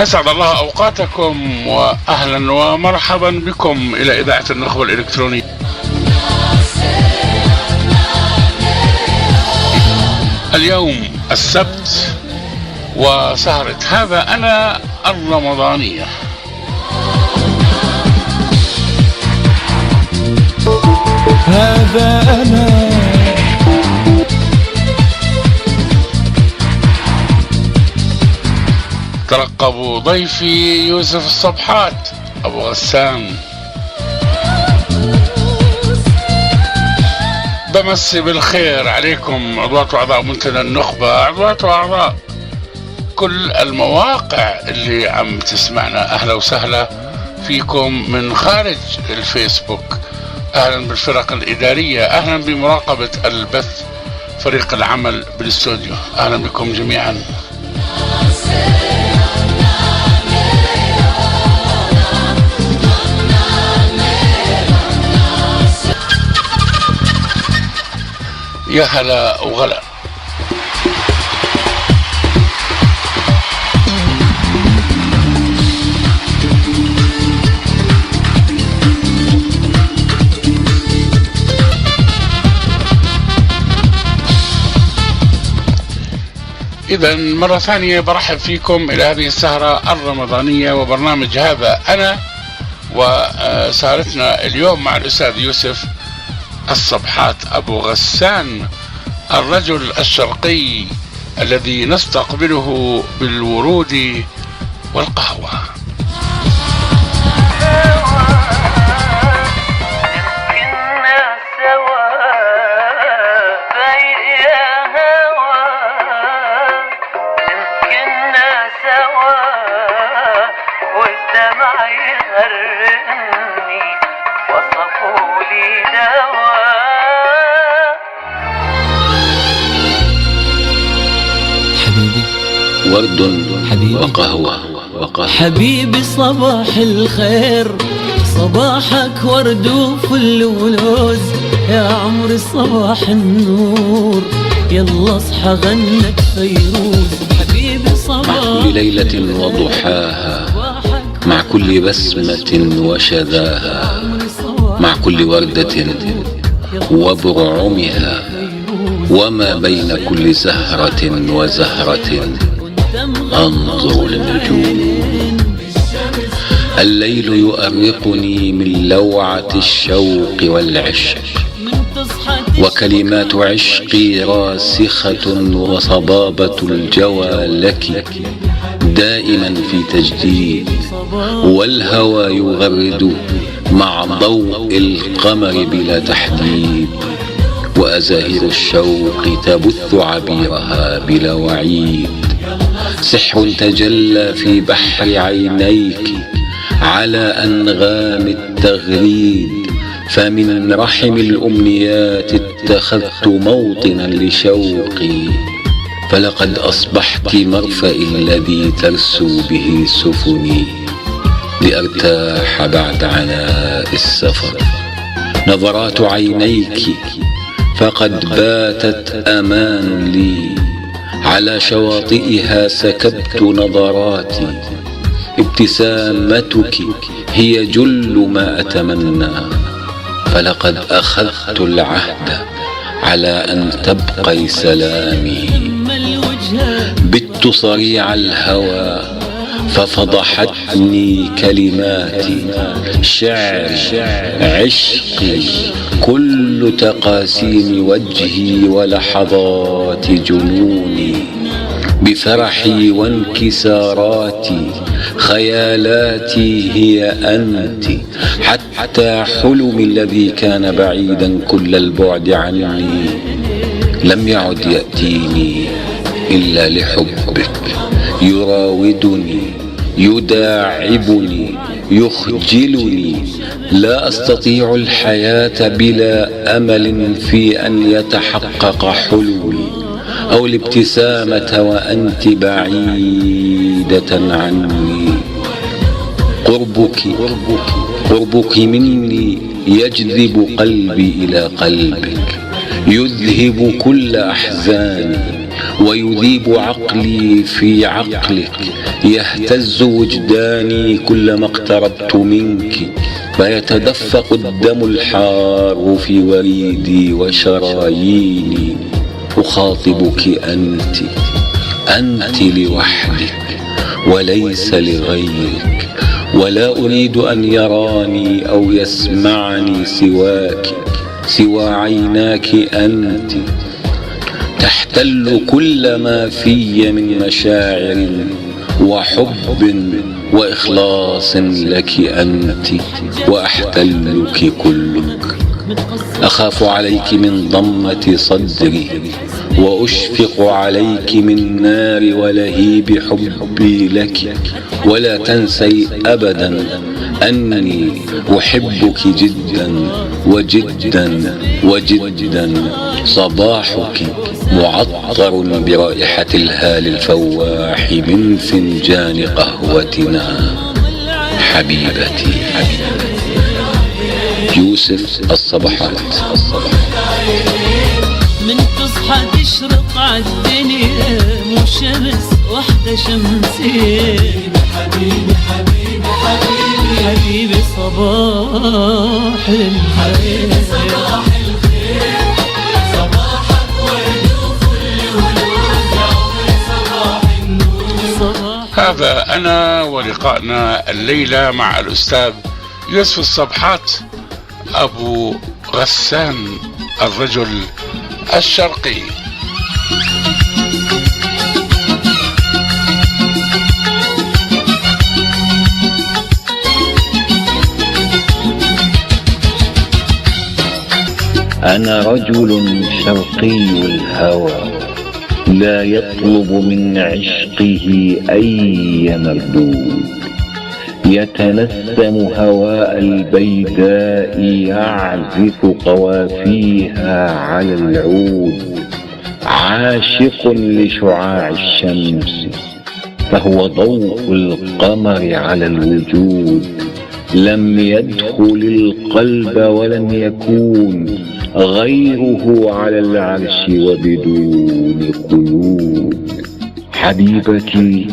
أسعد الله أوقاتكم وأهلا ومرحبا بكم إلى إذاعة النخبة الإلكترونية. اليوم السبت وسهرة هذا أنا الرمضانية. هذا أنا ترقبوا ضيفي يوسف الصبحات أبو غسان. بمسي بالخير عليكم عضوات وأعضاء منتدى النخبة، عضوات وأعضاء كل المواقع اللي عم تسمعنا. أهلا وسهلا فيكم من خارج الفيسبوك، أهلا بالفرق الإدارية، أهلا بمراقبة البث، فريق العمل بالاستوديو، أهلا بكم جميعا. يا هلا وغلا. إذا مرة ثانية برحب فيكم إلى هذه السهرة الرمضانية وبرنامج هذا أنا، وسهرتنا اليوم مع الأستاذ يوسف الصبحات أبو غسان، الرجل الشرقي الذي نستقبله بالورود والقهوة. ورد حبيبي وقهوة حبيبي صباح الخير، صباحك ورد وفل ولوز، يا عمري صباح النور، يلا اصحى غنك فيروز. حبيبي صباح مع كل ليلة وضحاها، مع كل بسمة وشذاها، مع كل وردة وبرعمها، وما بين كل زهرة وزهرة أنظر للنجوم. الليل يؤرقني من لوعة الشوق والعشق، وكلمات عشقي راسخة، وصبابة الجوى لك دائما في تجديد، والهوى يغرد مع ضوء القمر بلا تحديد، وأزاهر الشوق تبث عبيرها بلا وعيد. سحر تجلى في بحر عينيك على أنغام التغريد، فمن رحم الأمنيات اتخذت موطنا لشوقي، فلقد أصبحت مرفأ الذي ترسو به سفني، لأرتاح بعد عناء السفر. نظرات عينيك فقد باتت أمان لي، على شواطئها سكبت نظراتي، ابتسامتك هي جل ما أتمنى، فلقد أخذت العهد على أن تبقي سلامي. بت صريع الهوى ففضحتني كلماتي، شعر عشقي كل تقاسيم وجهي ولحظات جنوني، بفرحي وانكساراتي خيالاتي هي أنت، حتى حلمي الذي كان بعيدا كل البعد عني لم يعد يأتيني إلا لحبك، يراودني يداعبني يخجلني. لا أستطيع الحياة بلا أمل في أن يتحقق حلمي، أو الابتسامة وأنت بعيدة عني. قربك مني يجذب قلبي إلى قلبك، يذهب كل أحزاني، ويذيب عقلي في عقلك، يهتز وجداني كلما اقتربت منك، فيتدفق الدم الحار في وريدي وشراييني. أخاطبك أنت لوحدك وليس لغيرك، ولا أريد أن يراني أو يسمعني سواك، سوى عيناك أنت. تحتل كل ما في من مشاعر وحب وإخلاص لك أنت، وأحتلك كلك. أخاف عليك من ضمة صدري، وأشفق عليك من نار ولهيب حبي لك. ولا تنسي أبدا أني أحبك جدا وجدا وجدا. صباحك معطر برائحة الهال الفواح من فنجان قهوتنا. حبيبتي يوسف الصبحات. من تصحى تشرق عالدنيا مو شمس وحدة شمسين. حبيبي حبيبي حبيبي حبيبي صباح الخير. صباح الخير صباحك ورد وفل ولوز يا عمري صباح النور. هذا أنا ولقائنا الليلة مع الأستاذ يوسف الصبحات أبو غسان الرجل الشرقي. أنا رجل شرقي الهوى، لا يطلب من عشقه أي مردود. يتنسم هواء البيداء، يعزف قوافيها على العود. عاشق لشعاع الشمس، فهو ضوء القمر على الوجود. لم يدخل القلب ولم يكون غيره على العرش وبدون قيود. حبيبتي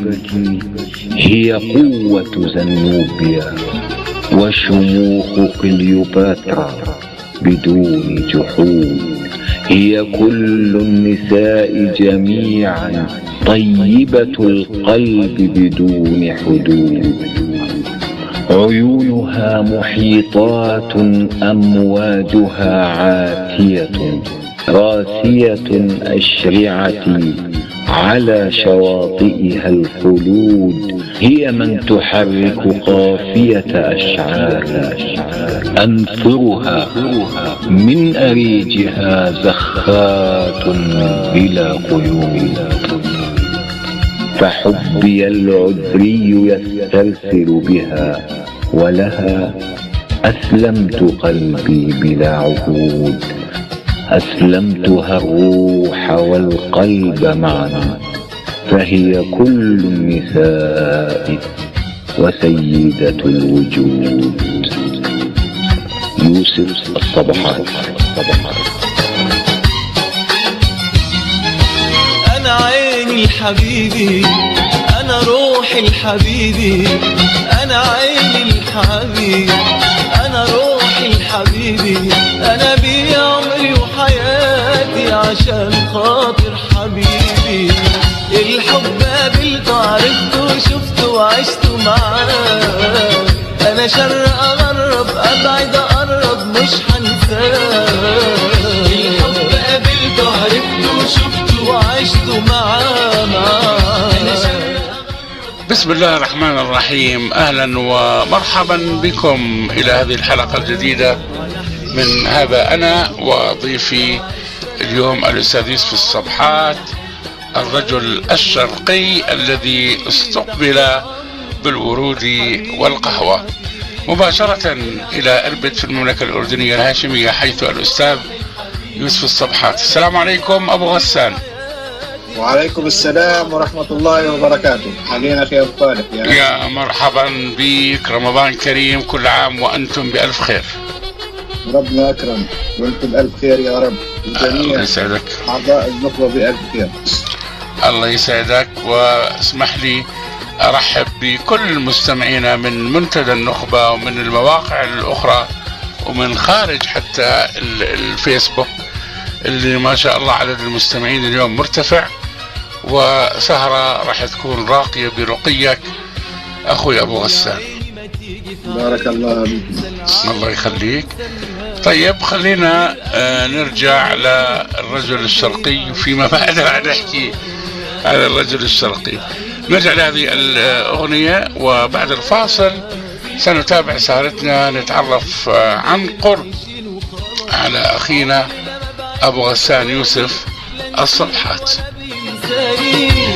هي قوة زنوبيا وشموخ كليوباترا بدون جحود. هي كل النساء جميعا طيبة القلب بدون حدود. عيونها محيطات، أمواجها عاتية راسية أشرعتي على شواطئها الخلود. هي من تحرك قافية أشعار، أنثرها من أريجها زخات بلا قيود. فحبي العذري يسترسل بها، ولها أسلمت قلبي بلا عهود. أسلمتها الروح والقلب معا، فهي كل النساء وسيدة الوجود. يوسف الصبحات. أنا عيني الحبيبي، أنا روحي الحبيبي، أنا عيني الحبيبي، أنا روحي الحبيبي. أنا بي عمري وحياتي عشان خاطر حبيبي. الحب قابلته عرفته شفته وعشته معاه. أنا شرق أغرب أبعد أقرب مش هنساه. الحب قابلته عرفته شفته وعشته معاه. بسم الله الرحمن الرحيم. أهلا ومرحبا بكم إلى هذه الحلقة الجديدة من هذا أنا وضيفي اليوم الأستاذ يوسف الصبحات الرجل الشرقي الذي استقبل بالورود والقهوة مباشرة إلى إربد في المملكة الأردنية الهاشمية، حيث الأستاذ يوسف الصبحات. السلام عليكم أبو غسان. وعليكم السلام ورحمة الله وبركاته. حالينا في أبطالك يا مرحبا بك. رمضان كريم، كل عام وأنتم بألف خير. ربنا أكرم وأنتم بألف خير يا رب. الجميع يسعدك. أعضاء النخبة بألف خير. الله يسعدك. واسمح لي ارحب بكل مستمعينا من منتدى النخبة ومن المواقع الاخرى ومن خارج حتى الفيسبوك اللي ما شاء الله عدد المستمعين اليوم مرتفع، وسهرة راح تكون راقية برقيك اخوي ابو غسان. بارك الله فيك. الله يخليك. طيب خلينا نرجع للرجل الشرقي، وفيما بعد راح نحكي على الرجل الشرقي. نرجع لهذه الأغنية وبعد الفاصل سنتابع سهرتنا، نتعرف عن قرب على أخينا أبو غسان يوسف الصبحات.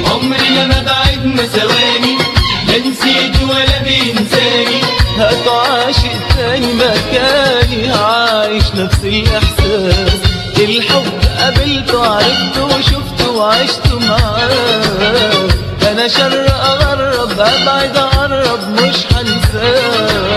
عمرنا ما بعدنا ثواني، لا نسيت ولا بينساني، هتعاشق تاني مكاني، عايش نفس الإحساس، الحب قابلته عرفته وشفته وعشته معاه، أنا شر أغرب أبعد أقرب مش هنساه،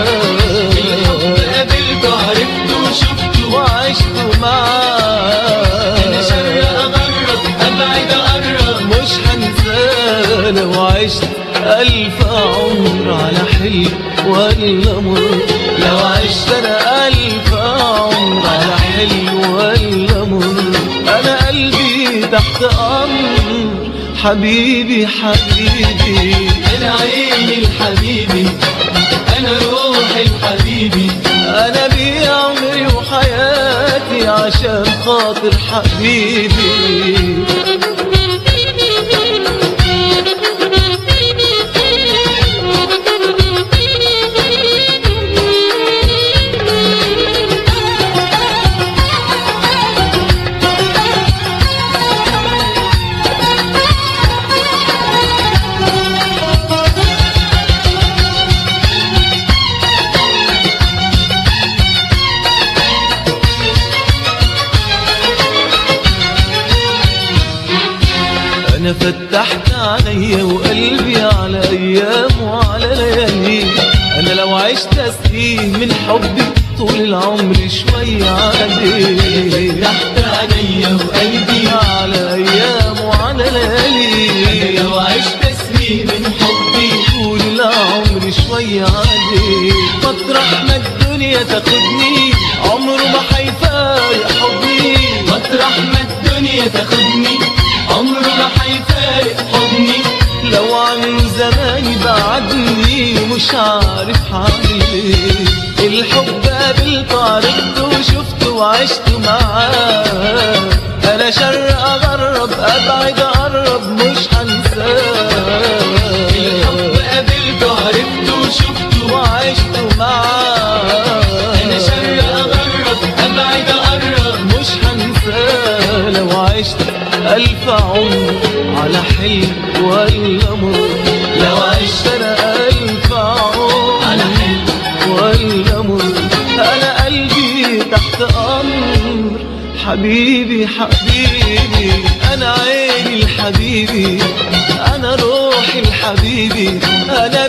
الحب قابلته عرفته وشفته وعشته معاه، أنا شر أغرب أبعد أقرب مش هنساه، لو عشت ألف عمر على حلو ولا مر، لو عشت أنا ألف عمر على حلو ولا مر، أنا قلبي تحت أمر حبيبي حبيبي، أنا عيني الحبيبي، أنا روحي الحبيبي، أنا بيه عمري وحياتي عشان خاطر حبيبي. أنا فتحت عليا وقلبي على أيام وعلى ليالي، أنا لو عشت أسقيه من حبي طول العمر شوية عليه، فتحت عليا وقلبي على أيام وعلى ليالي، أنا لو عشت أسقيه من حبي طول العمر شوية عليه، مطرح ما الدنيا تاخدني عمره ما هيفارق حضني، مطرح ما الدنيا تاخدني عمره ما هيفارق حضني، لو عن زماني بعدني مش عارف هعمل ايه، الحب قابلته عرفته وشفته وعشته معاه، انا شر اغرب ابعد اقرب مش هنساه، الحب قابلته عرفته وشفته وعشته معاه، انا شر اغرب ابعد اقرب مش هنساه، لو عشت ألف عمر على حلو ولا مر، لو عشت أنا ألف عمر على حلو ولا مر، أنا قلبي تحت أمر حبيبي حبيبي، أنا عيني الحبيبي، أنا روحي الحبيبي، أنا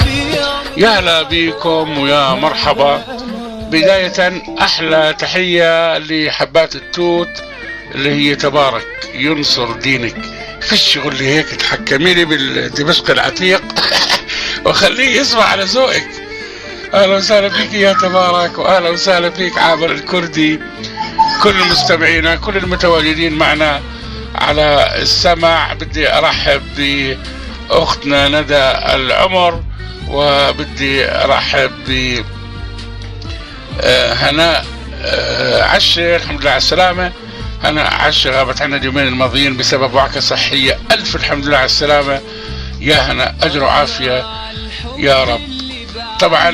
يا هلا بيكم ويا مرحبا. بداية أحلى تحية لحبات التوت اللي هي تبارك ينصر دينك في الشغل اللي هيك تحكمي لي بالدمشق العتيق وخليه يسمع على ذوقك. اهلا وسهلا فيك يا تبارك، واهلا وسهلا فيك عابر الكردي، كل مستمعينا كل المتواجدين معنا على السمع. بدي ارحب باختنا ندى العمر، وبدي ارحب ب هناء عشة، الحمد لله على السلامة. أنا عشة غابت عنا اليومين الماضيين بسبب وعكة صحية، ألف الحمد لله على السلامة يا هنا، أجر وعافية يا رب. طبعا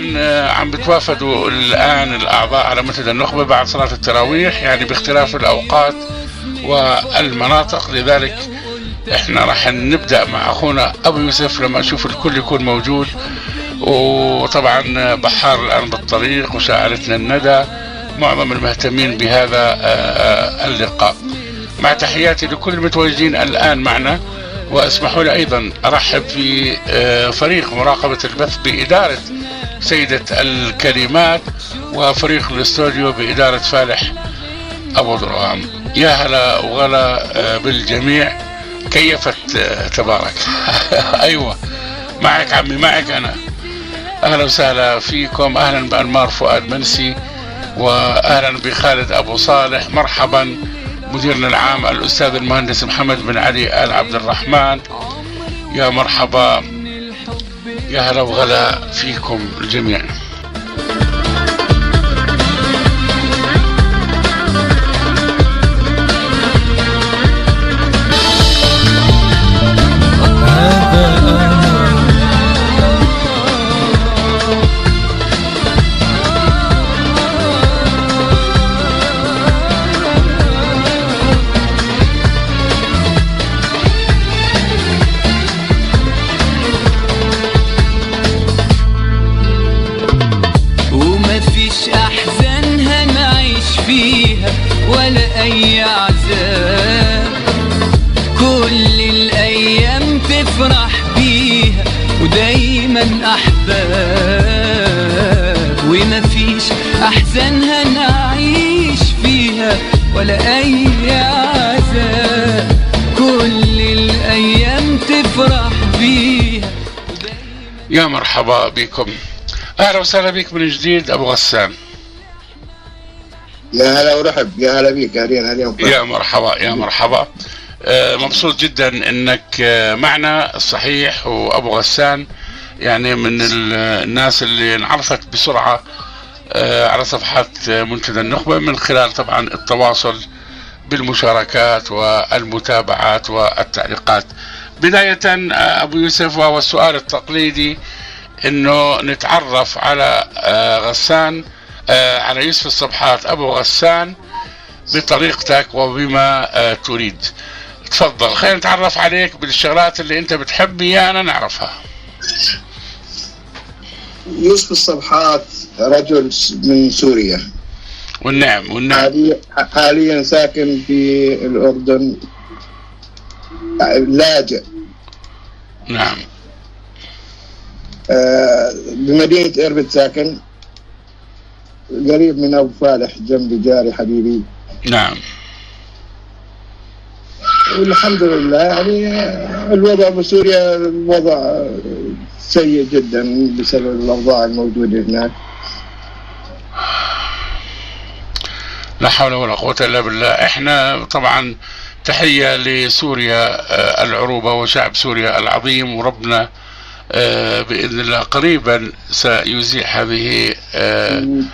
عم بتوافدوا الآن الأعضاء على منتدى النخبة بعد صلاة التراويح، يعني باختلاف الأوقات والمناطق، لذلك احنا راح نبدأ مع أخونا أبو يوسف لما أشوف الكل يكون موجود. وطبعا بحار الآن بالطريق، وشاعرتنا الندى، معظم المهتمين بهذا اللقاء. مع تحياتي لكل المتواجدين الآن معنا، واسمحوا لي أيضا أرحب في فريق مراقبة البث بإدارة سيدة الكلمات، وفريق الاستوديو بإدارة فالح أبو درغام. يا هلا وغلا بالجميع. كيفت تبارك. أيوة معك عمي، معك أنا. أهلا وسهلا فيكم، أهلا بأنمار فؤاد منسي، وأهلا بخالد أبو صالح. مرحبا مديرنا العام الأستاذ المهندس محمد بن علي آل عبد الرحمن، يا مرحبا، يا هلا وغلا فيكم الجميع. ولا أي عذاب، كل الأيام تفرح بيها ودايما أحباب، وما فيش أحزان هنعيش فيها ولا أي عذاب، كل الأيام تفرح بيها. يا مرحبا بكم، أهلا وسهلا بك من جديد أبو غسان. يا هلا ورحب، يا هلا بيك اليوم. يا مرحبا يا مرحبا. مبسوط جدا انك معنا. صحيح، وابو غسان يعني من الناس اللي انعرفت بسرعة على صفحات منتدى النخبة من خلال طبعا التواصل بالمشاركات والمتابعات والتعليقات. بداية ابو يوسف، وهو السؤال التقليدي، انه نتعرف على غسان، على يوسف الصبحات أبو غسان بطريقتك وبما تريد. تفضل، خلينا نتعرف عليك بالشغلات اللي انت بتحب ايانا نعرفها. يوسف الصبحات رجل من سوريا، والنعم حاليا ساكن في الأردن، لاجئ. نعم. بمدينة إربد ساكن، قريب من أبو فالح، جنبي، جاري حبيبي. نعم. والحمد لله يعني الوضع بسوريا الوضع سيء جدا بسبب الأوضاع الموجودة هناك. لا حول ولا قوة إلا بالله. احنا طبعا تحية لسوريا العروبة وشعب سوريا العظيم، وربنا بإذن الله قريبا سيزيح هذه إن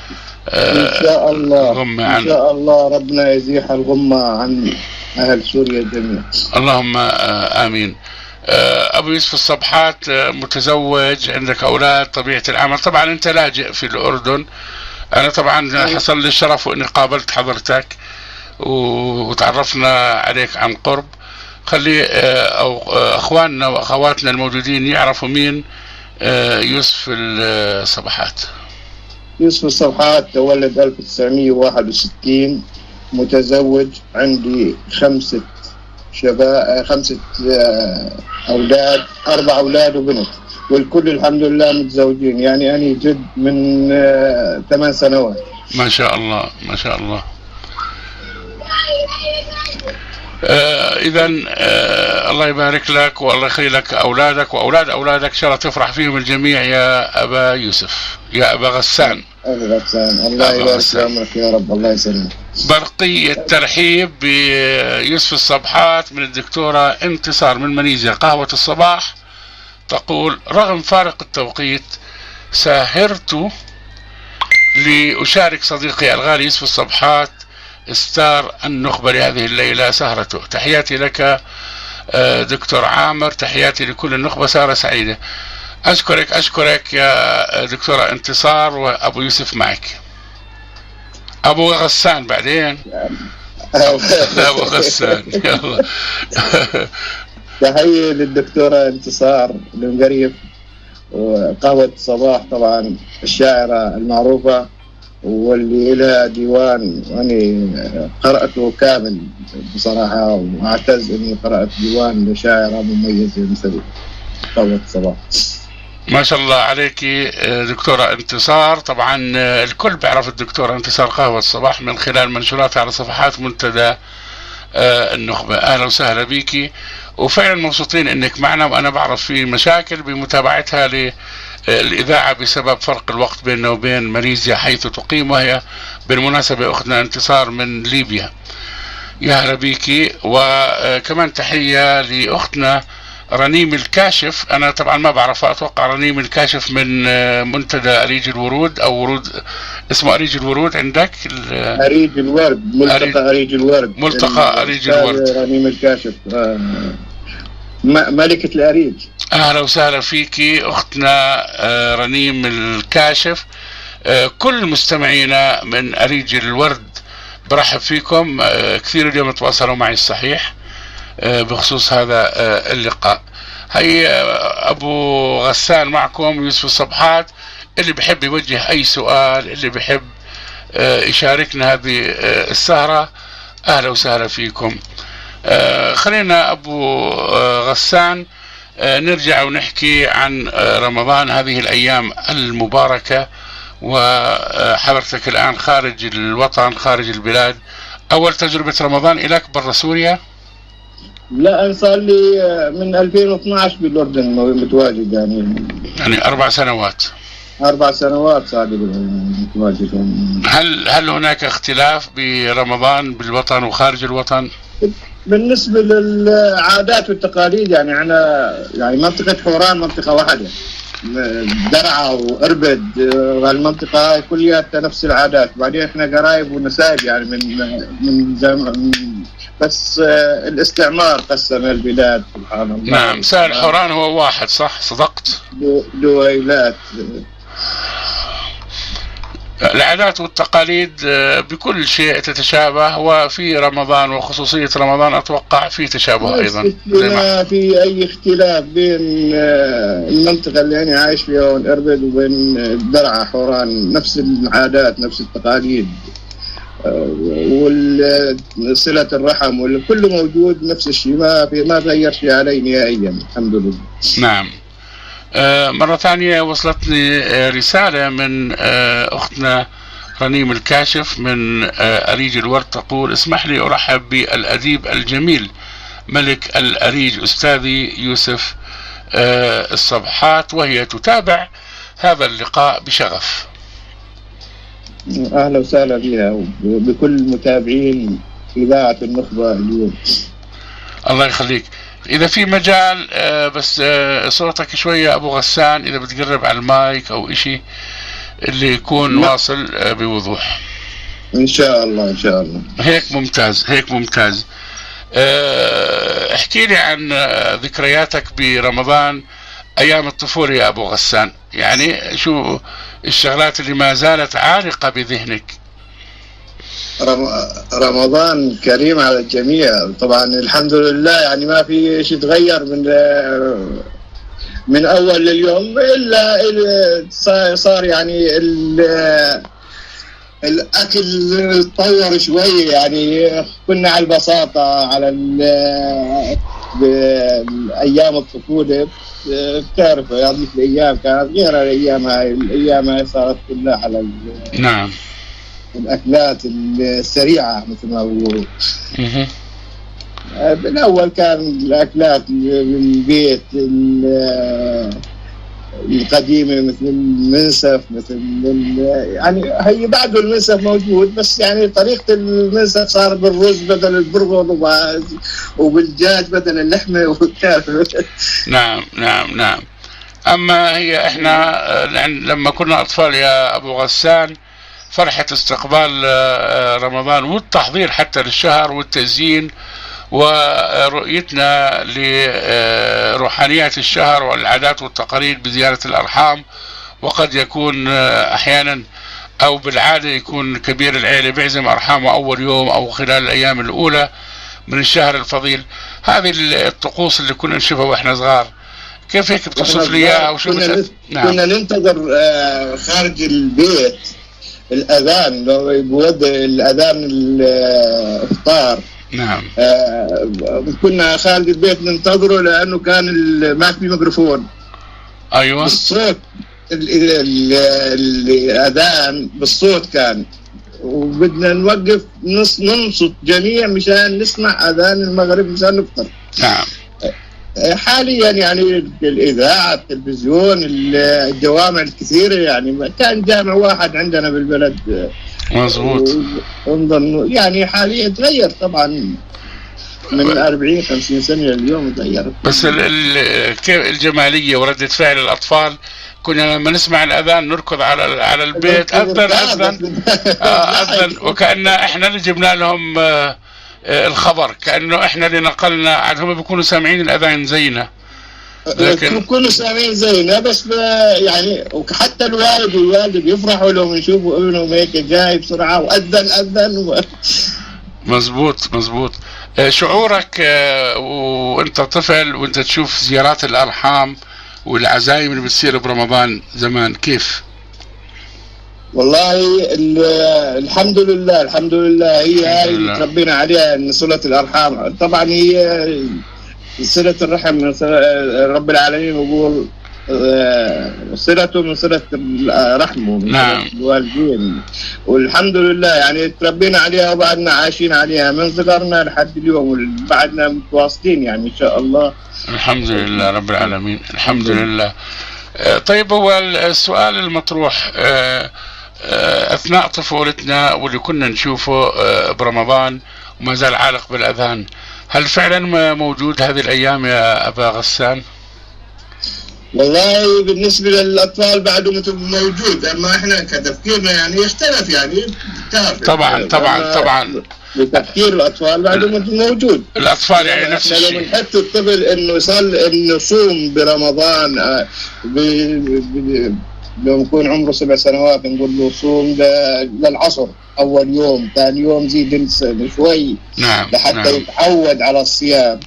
شاء الله، الغمة عن، إن شاء الله ربنا يزيح الغمة عن أهل سوريا جميعا، اللهم آمين. أبو يوسف الصبحات متزوج، عندك أولاد، طبيعة العمل طبعا أنت لاجئ في الأردن. أنا طبعا حصل لي الشرف وإني قابلت حضرتك وتعرفنا عليك عن قرب. خلي أخواننا وأخواتنا الموجودين يعرفوا مين يوسف الصبحات. يوسف الصبحات تولد 1961، متزوج، عندي 5 أولاد، 4 أولاد وبنت، والكل الحمد لله متزوجين. يعني أنا جد من 8 سنوات. ما شاء الله ما شاء الله. إذا الله يبارك لك والله يخلي لك أولادك وأولاد أولادك، إن شاء الله تفرح فيهم الجميع يا أبا يوسف، يا أبا غسان. أبا غسان، الله يبارك في عمرك يا رب، الله يسلمك. برقي الترحيب بيوسف الصبحات من الدكتورة انتصار من منيزة قهوة الصباح، تقول: رغم فارق التوقيت ساهرت لأشارك صديقي الغالي يوسف الصبحات ستار النخبة لهذه الليلة سهرته. تحياتي لك دكتور عامر، تحياتي لكل النخبة، سهرة سعيدة. أشكرك يا دكتورة انتصار، وأبو يوسف معك. أبو غسان بعدين. أبو غسان يلا. تحية للدكتورة انتصار من قريب، وقهوة الصباح طبعا الشاعرة المعروفة، واللي لها ديوان وأنا قرأته كامل بصراحة، وأعتز إني قرأت ديوان لشاعرة مميزة مثل قهوة الصباح. ما شاء الله عليك دكتورة انتصار. طبعا الكل بيعرف الدكتورة انتصار قهوة الصباح من خلال منشوراتها على صفحات منتدى النخبة. أهلا وسهلا بيكي، وفعلا مبسوطين انك معنا، وانا بعرف في مشاكل بمتابعتها للإذاعة بسبب فرق الوقت بيننا وبين ماليزيا حيث تقيم، وهي بالمناسبة أختنا انتصار من ليبيا. يا هلا بيكي. وكمان تحية لأختنا رنيم الكاشف، أنا طبعا ما بعرفها، أتوقع رنيم الكاشف من منتدى أريج الورود أو ورود، اسمه أريج الورود عندك؟ أريج الورد، ملتقى أريج الورد، ملتقى أريج الورد. رنيم الكاشف ملكة الأريج. أهلا وسهلا فيكي أختنا رنيم الكاشف. كل مستمعينا من أريج الورد برحب فيكم. كثير اليوم تواصلوا معي الصحيح بخصوص هذا اللقاء. هي أبو غسان معكم، يوسف الصبحات. اللي بحب يوجه أي سؤال، اللي بحب يشاركنا هذه السهرة، أهلا وسهلا فيكم. خلينا أبو غسان نرجع ونحكي عن رمضان، هذه الأيام المباركة، وحضرتك الآن خارج الوطن، خارج البلاد. أول تجربة رمضان إليك برا سوريا؟ لا، أنا صار لي من 2012 بالأردن متواجد، يعني 4 سنوات. 4 سنوات صار لي متواجد. هل هناك اختلاف برمضان بالوطن وخارج الوطن؟ بالنسبة للعادات والتقاليد، يعني منطقة حوران منطقة واحدة، درعا وإربد، والمنطقة هاي كلها نفس العادات. بعدين احنا قرايب ونسايب، يعني من بس الاستعمار قسم البلاد سبحان الله. نعم، سائل حوران هو واحد، صح؟ صدقت. دويلات. العادات والتقاليد بكل شيء تتشابه، وفي رمضان وخصوصية رمضان أتوقع في تشابه أيضا. ما في أي اختلاف بين المنطقة اللي أنا عايش فيها والإربد وبين درعا حوران، نفس العادات نفس التقاليد والصلة الرحم والكل موجود نفس الشيء، ما تغير شيء علي نهائيا الحمد لله. نعم. مرة ثانية وصلتني رسالة من أختنا رنيم الكاشف من أريج الورد، تقول: اسمح لي أرحب بالأديب الجميل ملك الأريج أستاذي يوسف الصبحات، وهي تتابع هذا اللقاء بشغف. أهلا وسهلا بها وبكل متابعين إذاعة النخبة اليوم. الله يخليك. إذا في مجال بس صوتك شوية أبو غسان، إذا بتقرب على المايك أو إشي اللي يكون واصل بوضوح. إن شاء الله إن شاء الله. هيك ممتاز، هيك ممتاز. احكي لي عن ذكرياتك برمضان أيام الطفولة يا أبو غسان، يعني شو الشغلات اللي ما زالت عالقة بذهنك؟ رمضان كريم على الجميع طبعا الحمد لله، يعني ما في شيء تغير من أول لليوم، إلا صار يعني الأكل تطور شوية، يعني كنا على البساطة، على أيام الطفولة بتعرف هذه الأيام كانت غير الأيام هاي. الأيام هاي صارت كلها على نعم الأكلات السريعة مثل ما بقولوا. بالأول كان الأكلات البيت القديمة مثل المنسف، مثل يعني هي بعده المنسف موجود، بس يعني طريقة المنسف صار بالرز بدل البرغل وبالدجاج بدل اللحمة نعم نعم نعم. أما هي إحنا لما كنا أطفال يا أبو غسان، فرحة استقبال رمضان والتحضير حتى للشهر والتزيين ورؤيتنا لروحانيات الشهر والعادات والتقاليد بزيارة الأرحام، وقد يكون أحيانا أو بالعادة يكون كبير العيلة بيعزم أرحامه أول يوم أو خلال الأيام الأولى من الشهر الفضيل. هذه الطقوس اللي كنا نشوفها وإحنا صغار، كيف هيك بتصف لي إياها وشو نعم. كنا ننتظر خارج البيت الأذان، لو بودع الأذان الإفطار. نعم. كنا خارج البيت ننتظره لأنه كان ما في ميكروفون. أيوة. بالصوت الأذان بالصوت كان، وبدنا نوقف ننصت جميع مشان نسمع أذان المغرب مشان نفطر. نعم. حاليا يعني الإذاعة، التلفزيون، الجوامع الكثيرة، يعني كان جامع واحد عندنا بالبلد. مظبوط. يعني حاليا تغير طبعا من 40-50 سنة اليوم تغيرت. بس كيف الجمالية وردة فعل الأطفال، كنا لما نسمع الأذان نركض على البيت، أذن وكأن إحنا اللي جبنا لهم الخبر، كأنه إحنا اللي نقلنا، عاد هم بيكونوا سامعين الأذان زينا، لكن بيكونوا سامعين زينا، بس يعني وحتى الوالد بيفرحوا لهم يشوفوا ابنهم هيك جاي بسرعة وأذن مظبوط. شعورك وانت طفل وانت تشوف زيارات الأرحام والعزايم اللي بتصير برمضان زمان، كيف؟ والله الحمد لله هي هاي اللي تربينا عليها، ان صلة الأرحام طبعا هي صلة الرحم من رب العالمين، يقول صلته من صلة رحمه من صلة الوالدين، والحمد لله يعني تربينا عليها وبعدنا عايشين عليها من صغرنا لحد اليوم، وبعدنا متواصلين يعني إن شاء الله. الحمد لله رب العالمين، الحمد لله. طيب، هو السؤال المطروح أثناء طفولتنا واللي كنا نشوفه برمضان وما زال عالق بالأذهان، هل فعلا موجود هذه الأيام يا أبا غسان؟ والله بالنسبة للأطفال بعده موجود، أما إحنا كتفكيرنا يعني يختلف، يعني طبعا بتفكير الأطفال بعده موجود. الأطفال يعني نفس الشيء. لما نحث الطفل إنه يصوم برمضان، لو يكون عمره 7 سنوات نقول له صوم للعصر، أول يوم، ثاني يوم زيد شوي لحتى يتعود على الصيام.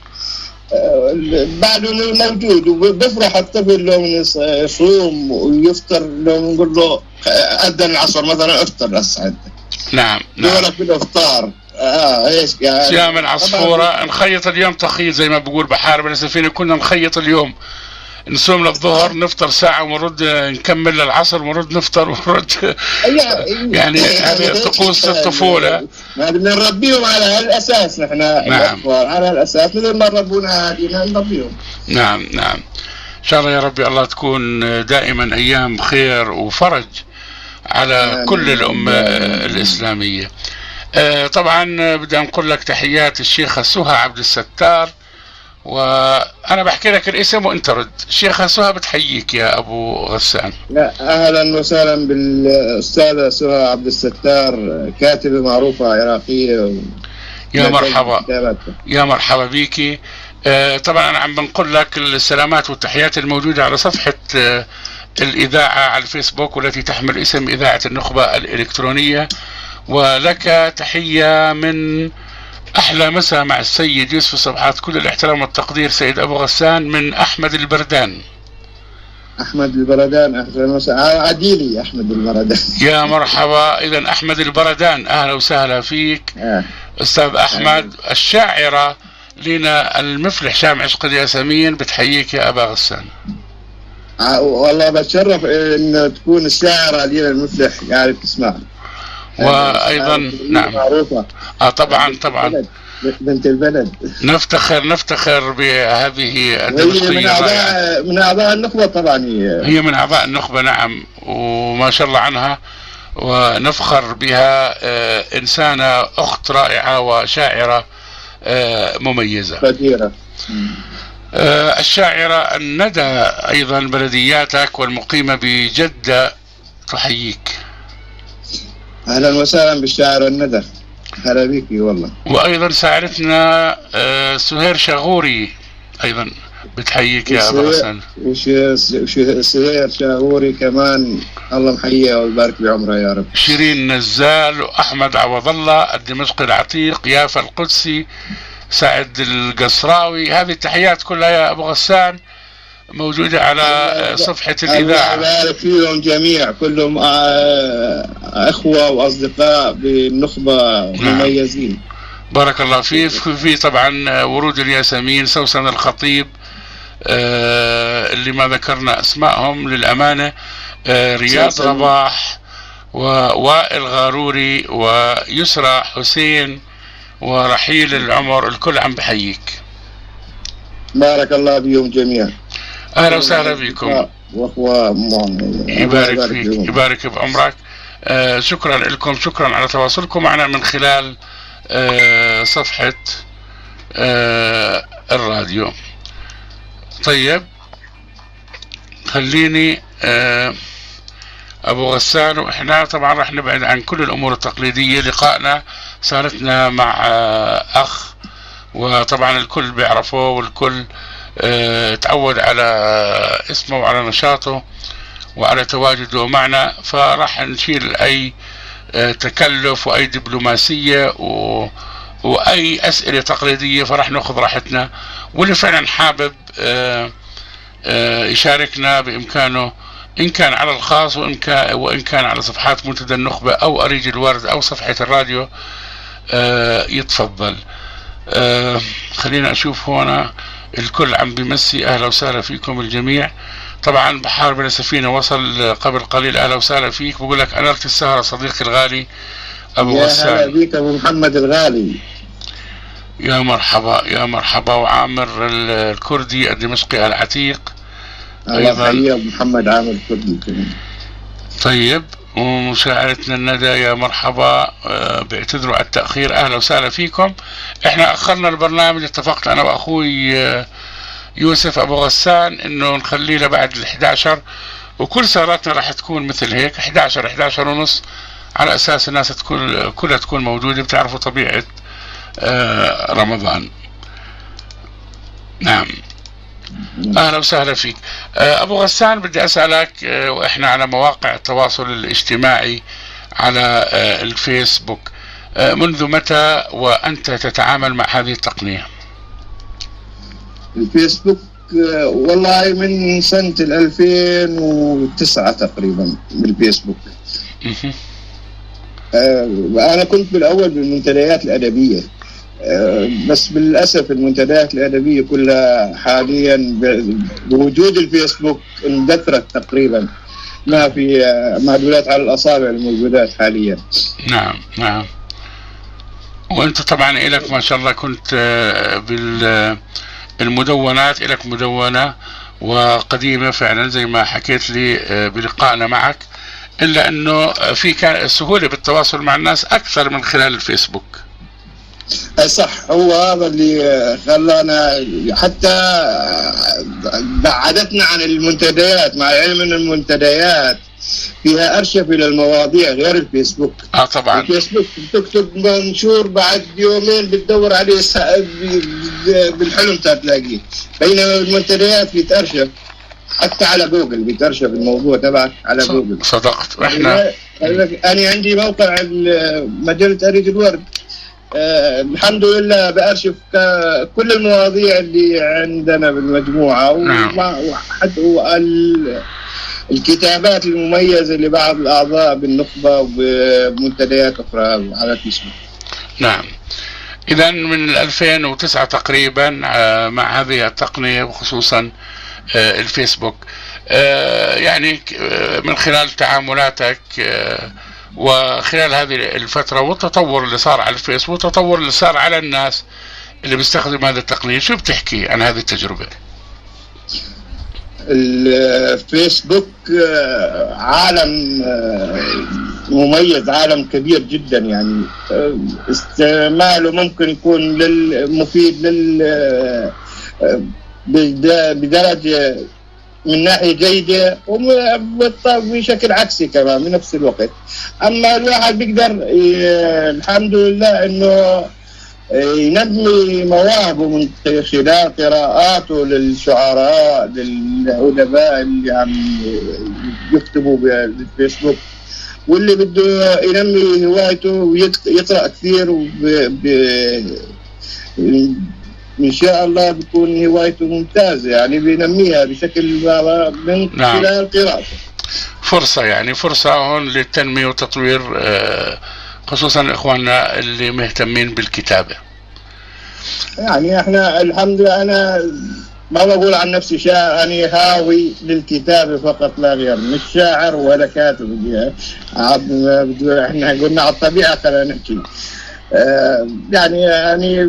بعده موجود، وبفرح الطفل لو يصوم ويفطر، لو نقول له أذن العصر مثلا افطر هسه. نعم. دورك بالافطار. ايش يعني صيام العصفورة، نخيط اليوم تخيط زي ما بقول بحارب السفينة، كنا نخيط اليوم، نصوم للظهر نفطر ساعة ونرد نكمل للعصر ونرد نفطر ونرد يعني هذه طقوس الطفولة. بدنا نربيهم على هالأساس، نحن على هالأساس مثل ما ربونا هادينا نربيهم. نعم إن شاء الله يا ربي، الله تكون دائما أيام خير وفرج على كل الأمة الإسلامية. طبعا بدي نقول لك تحيات الشيخة سهى عبد الستار، وأنا بحكي لك الاسم وأنت رد. الشيخة سهى بتحييك يا أبو غسان. أهلا وسهلا بالأستاذة سهى عبد الستار، كاتبة معروفة عراقية. يا مرحبا بيكي. طبعا أنا عم بنقول لك السلامات والتحيات الموجودة على صفحة الإذاعة على الفيسبوك، والتي تحمل اسم إذاعة النخبة الإلكترونية، ولك تحية من أحلى مساء مع السيد يوسف الصبحات. كل الاحترام والتقدير سيد أبو غسان من أحمد البردان. أهلا وسهلا. عديلي أحمد البردان. يا مرحبا. إذن أحمد البردان أهلا وسهلا فيك. أستاذ أحمد. الشاعرة لنا المفلح شام عشق الياسمين بتحييك يا أبا غسان. والله بتشرف إن تكون الشاعرة لنا المفلح يعني تسمع. وأيضا نعم معروفة. طبعا بنت البلد. نفتخر بهذه الدمشقية. من أعضاء النخبة طبعا. هي من أعضاء النخبة نعم، وما شاء الله عنها، ونفخر بها. إنسانة أخت رائعة وشاعرة مميزة كثيرة. الشاعرة الندى أيضا بلدياتك والمقيمة بجدة تحييك. أهلا وسهلا بالشاعر الندى، هلا بيكي والله. وأيضا ساعرتنا سهير شاغوري أيضا بتحييك يا أبو غسان. سهير شاغوري كمان الله محييها ويبارك بعمرها يا رب. شيرين نزال وأحمد عوض الله الدمشقي العتيق، يافا القدسي، سعد القصراوي. هذه التحيات كلها يا أبو غسان موجودة على صفحة الإذاعة. الله يبارك فيهم جميع، كلهم أخوة وأصدقاء بالنخبة مميزين. بارك الله فيك. في طبعا ورود الياسمين، سوسن الخطيب، اللي ما ذكرنا أسمائهم للأمانة، رياض رباح ووائل غاروري ويسرى حسين ورحيل العمر، الكل عم بحييك. بارك الله بيهم جميعا. أهلا وسهلا بكم. وأخوة يبارك فيك، يبارك بعمرك. شكرا لكم، شكرا على تواصلكم معنا من خلال صفحة الراديو. طيب خليني أبو غسان، وإحنا طبعا راح نبعد عن كل الأمور التقليدية. لقائنا صارتنا مع أخ، وطبعا الكل بيعرفه والكل تعود على اسمه وعلى نشاطه وعلى تواجده معنا، فراح نشيل أي تكلف وأي دبلوماسية وأي أسئلة تقليدية، فراح نأخذ راحتنا. واللي فعلا حابب يشاركنا بإمكانه، إن كان على الخاص وإن كان على صفحات منتدى النخبة أو أريج الورد أو صفحة الراديو، يتفضل. خلينا أشوف هنا الكل عم بيمسي. أهلا وسهلا فيكم الجميع. طبعا بحار بن سفينة وصل قبل قليل. أهلا وسهلا فيك، بقول لك أنرت السهرة صديقي الغالي أبو غسان. يا هلا بيك أبو محمد الغالي. يا مرحبا يا مرحبا. وعامر الكردي الدمشقي العتيق الله يحيي أبو محمد عامر الكردي كمان. طيب، ومشاعرتنا الندى يا مرحبا. بيعتذروا على التأخير. أهلا وسهلا فيكم. احنا أخرنا البرنامج، اتفقت أنا وأخوي يوسف أبو غسان إنه نخليه لبعد 11، وكل سهراتنا راح تكون مثل هيك 11 ونص، على أساس الناس كلها تكون موجودة. بتعرفوا طبيعة رمضان. نعم. أهلا وسهلا فيك أبو غسان. بدي أسألك، وإحنا على مواقع التواصل الاجتماعي على الفيسبوك، منذ متى وأنت تتعامل مع هذه التقنية؟ الفيسبوك والله من سنة 2009 تقريبا بالفيسبوك. أنا كنت بالأول بالمنتديات الأدبية، بس بالأسف المنتديات الأدبية كلها حاليا بوجود الفيسبوك اندثرت تقريبا، ما في معدولات على الأصابع الموجودات حاليا. نعم نعم. وأنت طبعا إلك ما شاء الله كنت بالمدونات، إلك مدونة وقديمة فعلا زي ما حكيت لي بلقائنا معك، إلا أنه في كان السهولة بالتواصل مع الناس أكثر من خلال الفيسبوك. صح، هو هذا اللي خلانا حتى بعدتنا عن المنتديات، مع العلم ان المنتديات فيها ارشف الى المواضيع غير الفيسبوك. طبعا الفيسبوك بتكتب منشور بعد يومين بتدور عليه بالحلم تلاقيه، بينما المنتديات بترشف حتى على جوجل، بترشف الموضوع تبعك على جوجل. صدقت. واحنا انا عندي موقع مجلة أريج الورد، الحمد لله بأرشف كل المواضيع اللي عندنا بالمجموعة، وحتى الكتابات المميزة لبعض الأعضاء بالنخبة وبمنتديات أخرى على الفيسبوك. نعم. إذا من 2009 تقريبا مع هذه التقنية وخصوصا الفيسبوك، يعني من خلال تعاملاتك وخلال هذه الفترة والتطور اللي صار على الفيس والتطور اللي صار على الناس اللي بيستخدم هذه التقنية، شو بتحكي عن هذه التجربة؟ الفيسبوك عالم مميز، عالم كبير جدا، يعني استعماله ممكن يكون مفيد بدرجة من ناحية جيدة وبشكل عكسي كمان بنفس الوقت. أما الواحد بيقدر الحمد لله إنه ينمي مواهبه من خلال قراءاته للشعراء للأدباء اللي عم يكتبوا بالفيسبوك، واللي بده ينمي هوايته ويقرأ كثير إن شاء الله بتكون هوايته ممتازة، يعني بينميها بشكل من خلال قراءته. فرصة، يعني فرصة هون للتنمية وتطوير، خصوصا إخواننا اللي مهتمين بالكتابة. يعني احنا الحمد لله، أنا ما بقول عن نفسي شاعر، أنا هاوي للكتابة فقط لا غير، مش شاعر ولا كاتب. احنا قلنا على الطبيعة خلينا نحكي. يعني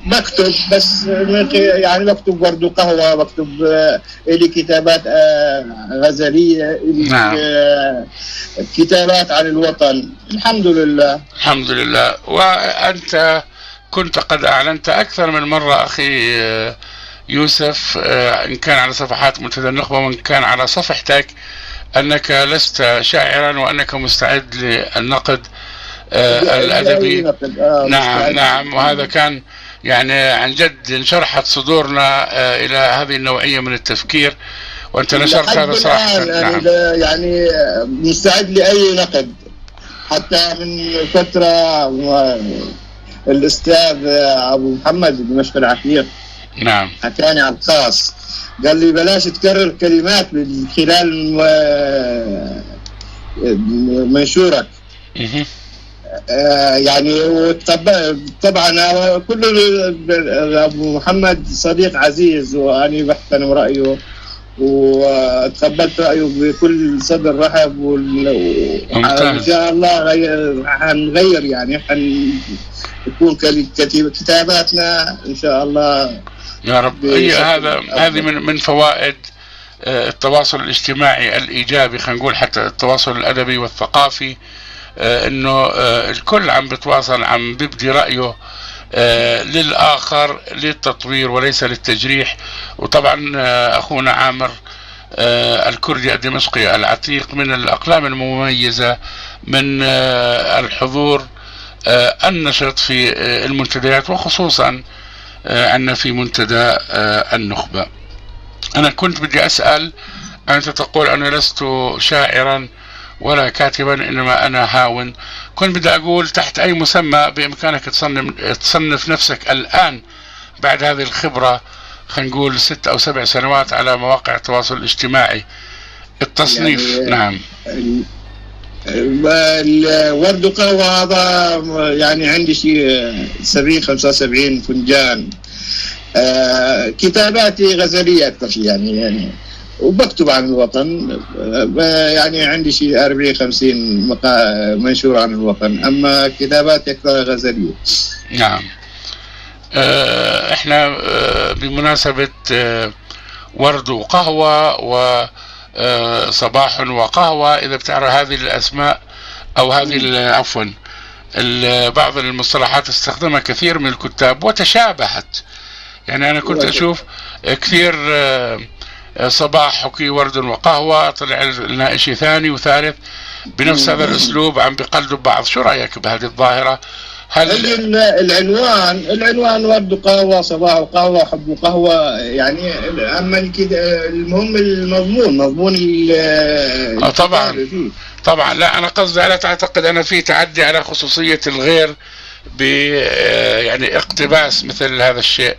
بكتب بس يعني بكتب ورد وقهوة، بكتب إلي كتابات غزلية، إلي نعم. كتابات عن الوطن. الحمد لله الحمد لله. وأنت كنت قد أعلنت أكثر من مرة أخي يوسف، إن كان على صفحات منتدى النخبة وإن كان على صفحتك، أنك لست شاعرا وأنك مستعد للنقد الأدبي. نعم نعم. وهذا كان يعني عن جد انشرحت صدورنا إلى هذه النوعية من التفكير، وأنت نشرت هذا صراحة. نعم. يعني مستعد لأي نقد. حتى من فترة الأستاذ أبو محمد دمشق العتيق نعم حكاني على الخاص، قال لي بلاش تكرر كلمات من خلال منشورك. يعني طبعا كل أبو محمد صديق عزيز وأنا بحترم رأيه وتقبلت رأيه بكل صدر رحب، وإن شاء الله هنغير يعني حنكون كتاباتنا إن شاء الله يا رب. هذه من فوائد التواصل الاجتماعي الإيجابي، خلينا نقول حتى التواصل الأدبي والثقافي، إنه الكل عم بتواصل، عم بيبدي رأيه للآخر للتطوير وليس للتجريح. وطبعا أخونا عامر الكردي الدمشقي العتيق من الأقلام المميزة من الحضور النشط في المنتديات، وخصوصا عندنا في منتدى النخبة. أنا كنت بدي أسأل، أنت تقول أنا لست شاعرا ولا كاتبا إنما أنا هاون، كنت بدي أقول تحت أي مسمى بإمكانك تصنف نفسك الآن بعد هذه الخبرة، خلينا نقول 6 أو 7 سنوات على مواقع التواصل الاجتماعي، التصنيف؟ يعني نعم. الورد وقهوة هذا يعني عندي شيء 70-75 فنجان. كتاباتي غزلية أكثر شيء يعني وبكتب عن الوطن، يعني عندي شيء 40-50 منشور عن الوطن، أما كتاباتي أكثر غزلية. نعم. احنا بمناسبة ورد وقهوة وصباح وقهوة، إذا بتعرف هذه الأسماء أو هذه عفوا بعض المصطلحات استخدمها كثير من الكتاب وتشابهت. يعني أنا كنت أشوف كثير صباح حكي ورد وقهوة، طلع لنا شيء ثاني وثالث بنفس هذا الأسلوب عم بيقلدوا بعض. شو رأيك بهذه الظاهرة؟ هل العنوان ورد وقهوة، صباح وقهوة، حب وقهوة، يعني أما المهم مضمون طبعا لا، أنا قصدي ألا تعتقد أنا في تعدي على خصوصية الغير يعني اقتباس مثل هذا الشيء؟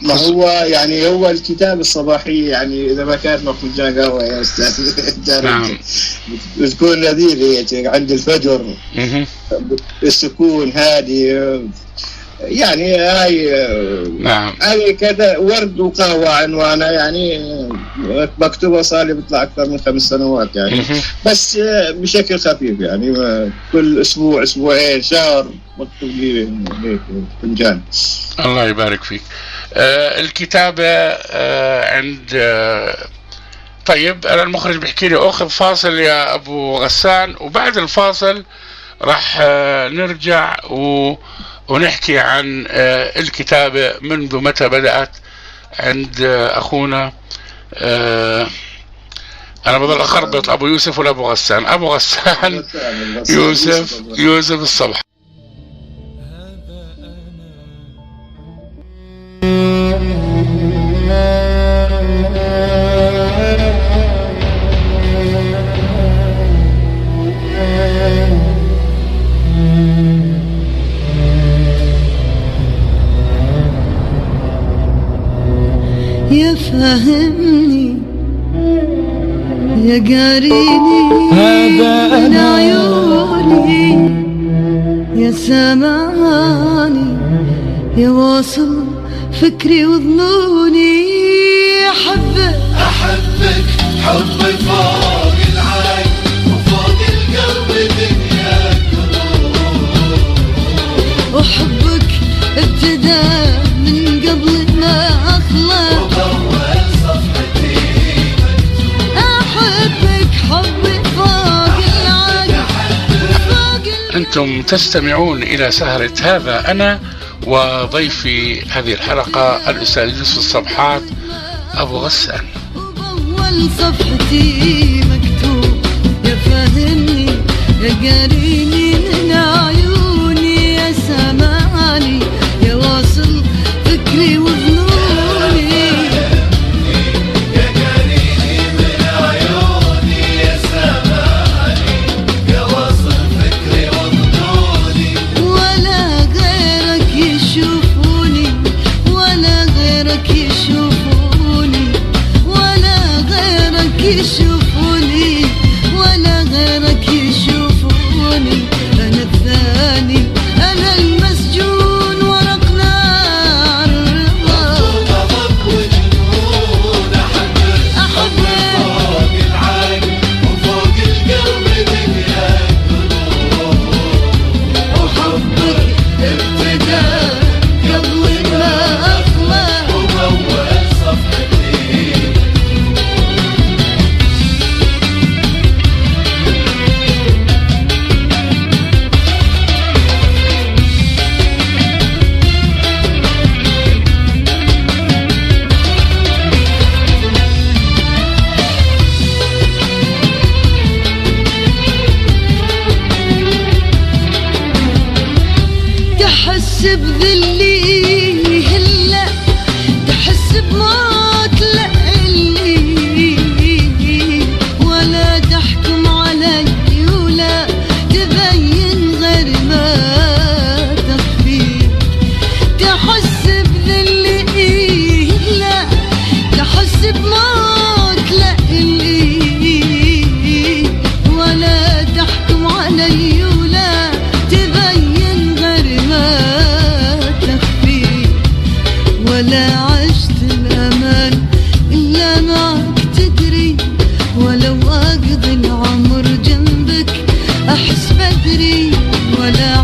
ما هو يعني هو الكتاب الصباحي، يعني إذا ما كانت فنجان قهوة يا أستاذ نعم بتكون لذيذة عند الفجر، السكون هادي، يعني هاي كذا. ورد وقهوة عنوانه، يعني بكتبها صار لي بيطلع أكثر من 5 سنوات يعني، بس بشكل خفيف يعني كل أسبوع أسبوعين شهر بكتب لي فنجان. الله يبارك فيك. الكتابة عند طيب أنا المخرج بيحكي لي أخذ فاصل يا أبو غسان، وبعد الفاصل راح نرجع ونحكي عن الكتابة منذ متى بدأت عند أخونا. أنا بضل أخربط أبو يوسف ولا أبو غسان؟ أبو غسان يوسف الصبح. يا فاهمني يا قاريني هذا أنا عيوني، يا سامعني يا واصل فكري وظنوني، أحبك حب فوق العين وفوق القلب دنيا، وحبك ابتدى أنتم تستمعون إلى سهرة هذا أنا وضيفي هذه الحلقة الأستاذ يوسف الصبحات أبو غسان. وبأول صفحتي مكتوب يا فاهمني يا قاريني من عيوني يا سامعني يا واصل فكري وظنوني يشوفوني ولا غيرك يشوفوني أنا الثاني أنا المسجون ورقنا الرضا حب وجنون أحبك فوق العين وفوق القلب دنيا القلوب وحبك ابتدى قبل ما أخلق وأول صفحتي تحس بذلي هلا تحس بموت لإلي ولا تحكم علي ولا تبين غير ما تخفي تحس بذلي هلا تحس بموت لإلي ولا تحكم علي ولا تبين غير ما تخفي ولا عشت الأمان إلا معك تدري ولو أقضي العمر جنبك أحس بدري ولا